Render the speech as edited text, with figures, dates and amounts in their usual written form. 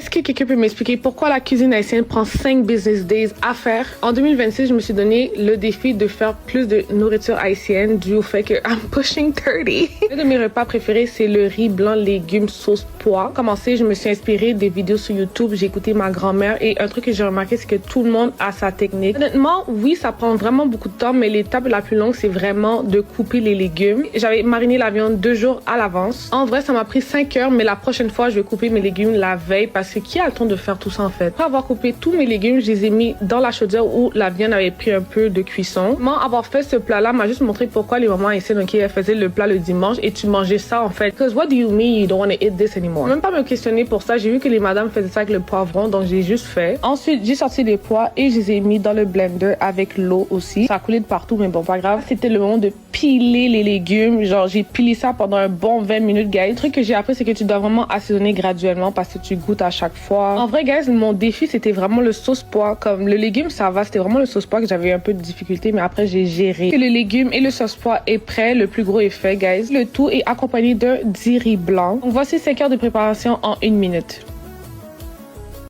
Est-ce que quelqu'un peut m'expliquer pourquoi la cuisine haïtienne prend 5 business days à faire? En 2026, je me suis donné le défi de faire plus de nourriture haïtienne dû au fait que I'm pushing 30. Un de mes repas préférés, c'est le riz blanc, légumes, sauce pois. Pour commencer, je me suis inspirée des vidéos sur YouTube, j'ai écouté ma grand-mère et un truc que j'ai remarqué, c'est que tout le monde a sa technique. Honnêtement, oui, ça prend vraiment beaucoup de temps, mais l'étape la plus longue, c'est vraiment de couper les légumes. J'avais mariné la viande 2 jours à l'avance. En vrai, ça m'a pris 5 heures, mais la prochaine fois, je vais couper mes légumes la veille parce que qui a le temps de faire tout ça en fait? Après avoir coupé tous mes légumes, je les ai mis dans la chaudière où la viande avait pris un peu de cuisson. Moi, avoir fait ce plat-là m'a juste montré pourquoi les mamans essaient donc elles faisaient le plat le dimanche et tu mangeais ça en fait. Because what do you mean you don't want to eat this anymore? Même pas me questionner pour ça. J'ai vu que les madames faisaient ça avec le poivron, donc j'ai juste fait. Ensuite, j'ai sorti les pois et je les ai mis dans le blender avec l'eau aussi. Ça a coulé de partout, mais bon, pas grave. C'était le moment de piler les légumes. Genre, j'ai pilé ça pendant un bon 20 minutes, guys. Le truc que j'ai appris, c'est que tu dois vraiment assaisonner graduellement parce que tu goûtes à chaque fois. En vrai, guys, mon défi, c'était vraiment le sauce pois. Comme le légume, ça va. C'était vraiment le sauce pois que j'avais un peu de difficulté, mais après, j'ai géré. Que le légume et le sauce pois est prêt. Le plus gros est fait, guys. Le tout est accompagné d'un riz blanc. Donc, voici 5 heures de préparation en 1 minute.